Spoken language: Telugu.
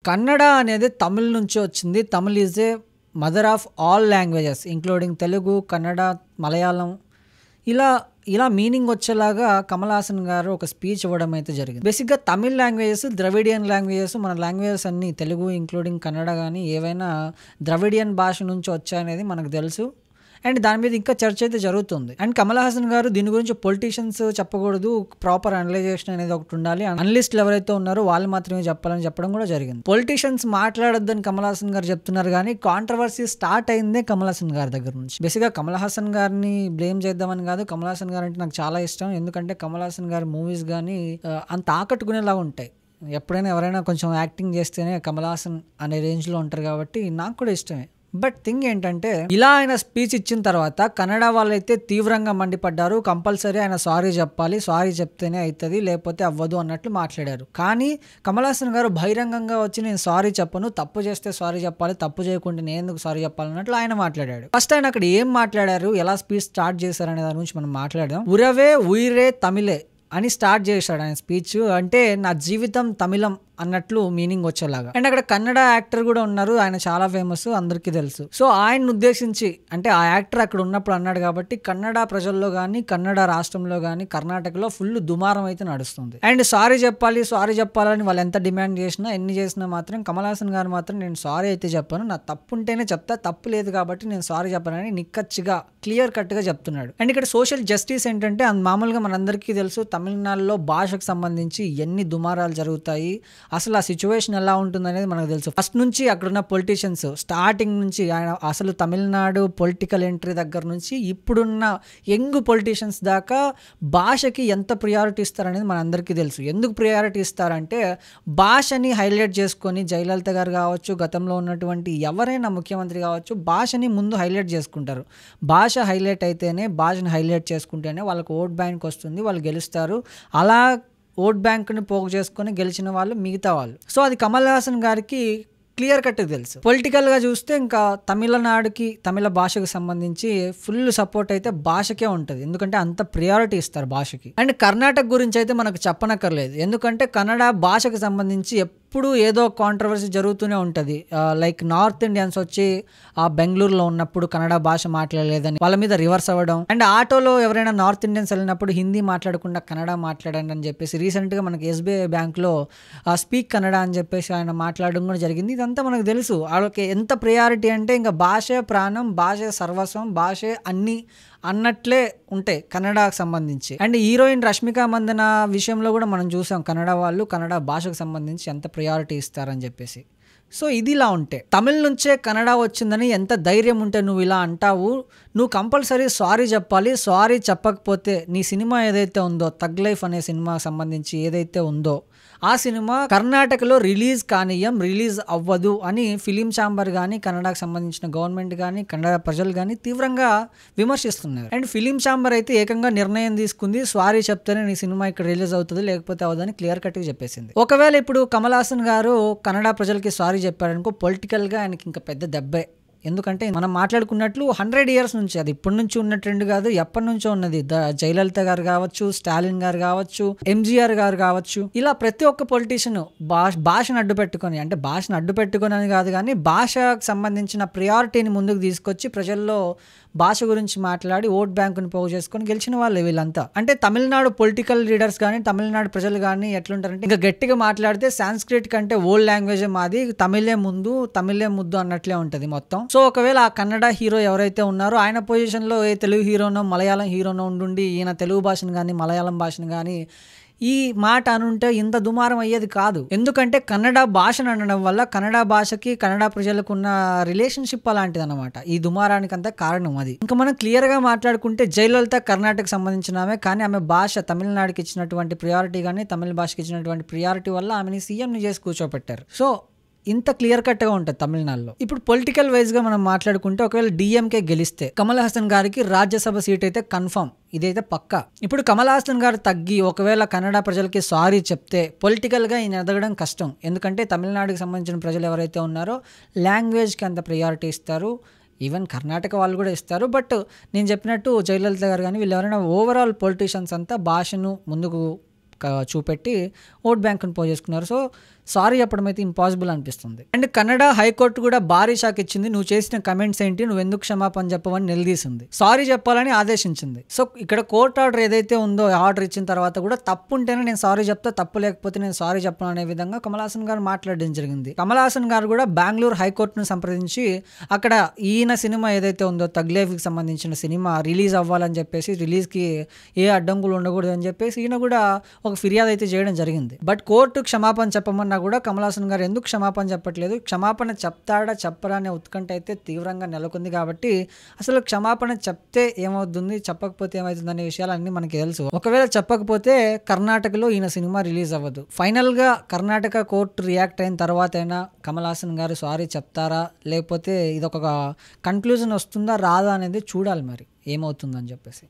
కన్నడ అనేది తమిళ్ నుంచి వచ్చింది. Tamil is a mother of all languages including Telugu, Kannada, Malayalam. ఇలా ఇలా మీనింగ్ వచ్చేలాగా కమల్ హాసన్ గారు ఒక స్పీచ్ ఇవ్వడం అయితే జరిగింది. బేసిక్గా తమిళ్ లాంగ్వేజెస్, ద్రవిడియన్ లాంగ్వేజెస్, మన లాంగ్వేజెస్ అన్నీ తెలుగు ఇంక్లూడింగ్ కన్నడ కానీ ఏవైనా ద్రవిడియన్ భాష నుంచి వచ్చాయనేది మనకు తెలుసు. అండ్ దాని మీద ఇంకా చర్చ అయితే జరుగుతుంది. అండ్ కమల్ హాసన్ గారు దీని గురించి పొలిటీషియన్స్ చెప్పకూడదు, ప్రాపర్ అనలైజేషన్ అనేది ఒకటి ఉండాలి, అనలిస్టులు ఎవరైతే ఉన్నారో వాళ్ళు మాత్రమే చెప్పాలని చెప్పడం కూడా జరిగింది. పొలిటీషియన్స్ మాట్లాడొద్దని కమల్ హాసన్ గారు చెప్తున్నారు, కానీ కాంట్రవర్సీ స్టార్ట్ అయిందే కమల్ హాసన్ గారి దగ్గర నుంచి. బేసిక్గా కమల్ హాసన్ గారిని బ్లేమ్ చేద్దామని కాదు, కమల్ హాసన్ గారు అంటే నాకు చాలా ఇష్టం. ఎందుకంటే కమల్ హాసన్ గారి మూవీస్ కానీ అంత ఆకట్టుకునేలాగా ఉంటాయి. ఎప్పుడైనా ఎవరైనా కొంచెం యాక్టింగ్ చేస్తేనే కమల్ హాసన్ అనే రేంజ్లో ఉంటారు కాబట్టి నాకు కూడా ఇష్టమే. బట్ థింగ్ ఏంటంటే, ఇలా ఆయన స్పీచ్ ఇచ్చిన తర్వాత కన్నడ వాళ్ళైతే తీవ్రంగా మండిపడ్డారు. కంపల్సరీ ఆయన సారీ చెప్పాలి, సారీ చెప్తేనే అవుతుంది, లేకపోతే అవ్వదు అన్నట్లు మాట్లాడారు. కానీ కమల్ హాసన్ గారు బహిరంగంగా వచ్చి నేను సారీ చెప్పను, తప్పు చేస్తే సారీ చెప్పాలి, తప్పు చేయకుండా నేను ఎందుకు సారీ చెప్పాలన్నట్లు ఆయన మాట్లాడాడు. ఫస్ట్ ఆయన అక్కడ ఏం మాట్లాడారు, ఎలా స్పీచ్ స్టార్ట్ చేశారు అనే దాని గురించి మనం మాట్లాడదాం. ఉరవే ఉయిరే తమిళే అని స్టార్ట్ చేశాడు ఆయన స్పీచ్. అంటే నా జీవితం తమిళం అన్నట్లు మీనింగ్ వచ్చేలాగా. అండ్ అక్కడ కన్నడ యాక్టర్ కూడా ఉన్నారు, ఆయన చాలా ఫేమస్, అందరికీ తెలుసు. సో ఆయన ఉద్దేశించి, అంటే ఆ యాక్టర్ అక్కడ ఉన్నప్పుడు అన్నాడు కాబట్టి కన్నడ ప్రజల్లో కానీ, కన్నడ రాష్ట్రంలో కానీ, కర్ణాటకలో ఫుల్ దుమారం అయితే నడుస్తుంది. అండ్ సారీ చెప్పాలని వాళ్ళు ఎంత డిమాండ్ చేసినా, ఎన్ని చేసినా మాత్రం కమల్ హాసన్ గారు మాత్రం నేను సారీ అయితే చెప్పాను, నా తప్పు ఉంటేనే చెప్తా, తప్పు లేదు కాబట్టి నేను సారీ చెప్పానని నిక్కచ్చిగా క్లియర్ కట్ గా చెప్తున్నాడు. అండ్ ఇక్కడ సోషల్ జస్టిస్ ఏంటంటే, మామూలుగా మనందరికీ తెలుసు తమిళనాడులో భాషకు సంబంధించి ఎన్ని దుమారాలు జరుగుతాయి, అసలు ఆ సిచ్యువేషన్ ఎలా ఉంటుంది అనేది మనకు తెలుసు. ఫస్ట్ నుంచి అక్కడున్న పొలిటీషియన్స్ స్టార్టింగ్ నుంచి ఆయన అసలు తమిళనాడు పొలిటికల్ ఎంట్రీ దగ్గర నుంచి ఇప్పుడున్న యంగ్ పొలిటీషియన్స్ దాకా భాషకి ఎంత ప్రియారిటీ ఇస్తారనేది మనందరికీ తెలుసు. ఎందుకు ప్రియారిటీ ఇస్తారంటే, భాషని హైలైట్ చేసుకొని జయలలిత గారు కావచ్చు, గతంలో ఉన్నటువంటి ఎవరైనా ముఖ్యమంత్రి కావచ్చు, భాషని ముందు హైలైట్ చేసుకుంటారు. భాష హైలైట్ అయితేనే, భాషని హైలైట్ చేసుకుంటేనే వాళ్ళకు ఓట్ బ్యాంక్ వస్తుంది, వాళ్ళు గెలుస్తారు. అలా ఓట్ బ్యాంక్ని పోగు చేసుకొని గెలిచిన వాళ్ళు మిగతా వాళ్ళు. సో అది కమల్ హాసన్ గారికి క్లియర్ కట్ తెలుసు. పొలిటికల్గా చూస్తే ఇంకా తమిళనాడుకి, తమిళ భాషకు సంబంధించి ఫుల్ సపోర్ట్ అయితే భాషకే ఉంటుంది, ఎందుకంటే అంత ప్రియారిటీ ఇస్తారు భాషకి. అండ్ కర్ణాటక గురించి అయితే మనకు చెప్పనక్కర్లేదు, ఎందుకంటే కన్నడ భాషకు సంబంధించి ఎప్పుడు ఏదో కాంట్రవర్సీ జరుగుతూనే ఉంటుంది. లైక్ నార్త్ ఇండియన్స్ వచ్చి ఆ బెంగళూరులో ఉన్నప్పుడు కన్నడ భాష మాట్లాడలేదని వాళ్ళ మీద రివర్స్ అవ్వడం, అండ్ ఆటోలో ఎవరైనా నార్త్ ఇండియన్స్ వెళ్ళినప్పుడు హిందీ మాట్లాడకుండా కన్నడ మాట్లాడండి అని చెప్పేసి రీసెంట్గా మనకి ఎస్బీఐ బ్యాంక్లో స్పీక్ కన్నడ అని చెప్పేసి ఆయన మాట్లాడడం కూడా జరిగింది. ఇదంతా మనకు తెలుసు. వాళ్ళకి ఎంత ప్రియారిటీ అంటే ఇంకా భాషే ప్రాణం, భాషే సర్వస్వం, భాషే అన్ని అన్నట్లే ఉంటాయి కన్నడకు సంబంధించి. అండ్ హీరోయిన్ రష్మిక మందన విషయంలో కూడా మనం చూసాం కన్నడ వాళ్ళు కన్నడ భాషకు సంబంధించి ఎంత ప్రియారిటీ ఇస్తారని చెప్పేసి. సో ఇది ఇలా ఉంటే, తమిళ్ నుంచే కన్నడ వచ్చిందని ఎంత ధైర్యం ఉంటే నువ్వు ఇలా అంటావు, నువ్వు కంపల్సరీ సారీ చెప్పాలి. సారీ చెప్పకపోతే నీ సినిమా ఏదైతే ఉందో, తగ్ లైఫ్ అనే సినిమా సంబంధించి ఏదైతే ఉందో ఆ సినిమా కర్ణాటకలో రిలీజ్ కానియం, రిలీజ్ అవ్వదు అని ఫిలిం ఛాంబర్ కానీ, కన్నడకు సంబంధించిన గవర్నమెంట్ కానీ, కన్నడ ప్రజలు కానీ తీవ్రంగా విమర్శిస్తున్నారు. అండ్ ఫిలిం ఛాంబర్ అయితే ఏకంగా నిర్ణయం తీసుకుంది, సారీ చెప్తేనే నీ సినిమా ఇక్కడ రిలీజ్ అవుతుంది, లేకపోతే అవ్వదని క్లియర్ కట్గా చెప్పేసింది. ఒకవేళ ఇప్పుడు కమల్ హాసన్ గారు కన్నడ ప్రజలకి సారీ చెప్పారనుకో, పొలిటికల్గా ఆయనకి ఇంకా పెద్ద దెబ్బే. ఎందుకంటే మనం మాట్లాడుకున్నట్లు 100 years నుంచి, అది ఇప్పటి నుంచి ఉన్న ట్రెండ్ కాదు, ఎప్పటి నుంచో ఉన్నది. జయలలిత గారు కావచ్చు, స్టాలిన్ గారు కావచ్చు, ఎంజీఆర్ గారు కావచ్చు, ఇలా ప్రతి ఒక్క పొలిటీషియన్ భాషను అడ్డు పెట్టుకొని, అంటే భాషను అడ్డు పెట్టుకొని అని కాదు కానీ భాషకు సంబంధించిన ప్రియారిటీని ముందుకు తీసుకొచ్చి ప్రజల్లో భాష గురించి మాట్లాడి ఓట్ బ్యాంకుని పోగు చేసుకొని గెలిచిన వాళ్ళు వీళ్ళంతా. అంటే తమిళనాడు పొలిటికల్ లీడర్స్ కానీ, తమిళనాడు ప్రజలు కానీ ఎట్లుంటారంటే, ఇంకా గట్టిగా మాట్లాడితే సాంస్క్రిట్ కంటే ఓల్డ్ లాంగ్వేజే మాది, తమిళే ముందు, తమిళే ముద్దు అన్నట్లే ఉంటుంది మొత్తం. సో ఒకవేళ ఆ కన్నడ హీరో ఎవరైతే ఉన్నారో ఆయన పొజిషన్లో ఏ తెలుగు హీరోనో, మలయాళం హీరోనో ఉండి ఈయన తెలుగు భాషను కానీ, మలయాళం భాషను కానీ ఈ మాట అనుంటే ఇంత దుమారం అయ్యేది కాదు. ఎందుకంటే కన్నడ భాషను అనడం వల్ల కన్నడ భాషకి, కన్నడ ప్రజలకు ఉన్న రిలేషన్షిప్ అలాంటిది అనమాట. ఈ దుమారానికి అంతా కారణం అది. ఇంకా మనం క్లియర్ గా మాట్లాడుకుంటే, జయలలిత కర్ణాటకకు సంబంధించిన ఆమె, కానీ ఆమె భాష తమిళనాడుకి ఇచ్చినటువంటి ప్రియారిటీ కానీ, తమిళ భాషకి ఇచ్చినటువంటి ప్రియారిటీ వల్ల ఆమెని సీఎంని చేసి కూర్చోపెట్టారు. సో ఇంత క్లియర్ కట్ గా ఉంటుంది తమిళనాడులో. ఇప్పుడు పొలిటికల్ వైజ్ గా మనం మాట్లాడుకుంటే, ఒకవేళ డిఎంకే గెలిస్తే కమల్ హాసన్ గారికి రాజ్యసభ సీట్ అయితే కన్ఫర్మ్, ఇదైతే పక్కా. ఇప్పుడు కమల్ హాసన్ గారు తగ్గి ఒకవేళ కన్నడ ప్రజలకి సారీ చెప్తే పొలిటికల్ గా ఈయన ఎదగడం కష్టం. ఎందుకంటే తమిళనాడుకి సంబంధించిన ప్రజలు ఎవరైతే ఉన్నారో లాంగ్వేజ్కి అంత ప్రియారిటీ ఇస్తారు, ఈవెన్ కర్ణాటక వాళ్ళు కూడా ఇస్తారు. బట్ నేను చెప్పినట్టు జయలలిత గారు కానీ వీళ్ళు ఎవరైనా ఓవరాల్ పొలిటీషియన్స్ అంతా భాషను ముందుకు చూపెట్టి ఓట్ బ్యాంక్ని పోజేసుకున్నారు. సో సారీ చెప్పడం అయితే ఇంపాసిబుల్ అనిపిస్తుంది. అండ్ కన్నడ హైకోర్టు కూడా భారీ షాక్ ఇచ్చింది. నువ్వు చేసిన కమెంట్స్ ఏంటి, నువ్వు ఎందుకు క్షమాపణ చెప్పవని నిలదీసింది. సారీ చెప్పాలని ఆదేశించింది. సో ఇక్కడ కోర్ట్ ఆర్డర్ ఏదైతే ఉందో, ఆర్డర్ ఇచ్చిన తర్వాత కూడా తప్పు ఉంటేనే నేను సారీ చెప్తా, తప్పు లేకపోతే నేను సారీ చెప్పను అనే విధంగా కమల్ హాసన్ గారు మాట్లాడడం జరిగింది. కమల్ హాసన్ గారు కూడా బెంగళూరు హైకోర్టును సంప్రదించి అక్కడ ఈయన సినిమా ఏదైతే ఉందో తగ్లేఫ్కి సంబంధించిన సినిమా రిలీజ్ అవ్వాలని చెప్పేసి, రిలీజ్కి ఏ అడ్డంకులు ఉండకూడదు అని చెప్పేసి ఈయన కూడా ఒక ఫిర్యాదు అయితే చేయడం జరిగింది. బట్ కోర్టు క్షమాపణ చెప్పమన్నా కూడా కమల్ హాసన్ గారు ఎందుకు క్షమాపణ చెప్పట్లేదు, క్షమాపణ చెప్తాడా చెప్పరా అనే ఉత్కంఠ అయితే తీవ్రంగా నెలకొంది. కాబట్టి అసలు క్షమాపణ చెప్తే ఏమవుతుంది, చెప్పకపోతే ఏమవుతుంది అనే విషయాలన్నీ మనకి తెలుసు. ఒకవేళ చెప్పకపోతే కర్ణాటకలో ఈయన సినిమా రిలీజ్ అవ్వదు. ఫైనల్గా కర్ణాటక కోర్టు రియాక్ట్ అయిన తర్వాత అయినా కమల్ హాసన్ గారు సారీ చెప్తారా, లేకపోతే ఇదొక కన్క్లూజన్ వస్తుందా రాదా అనేది చూడాలి మరి ఏమవుతుందని చెప్పేసి.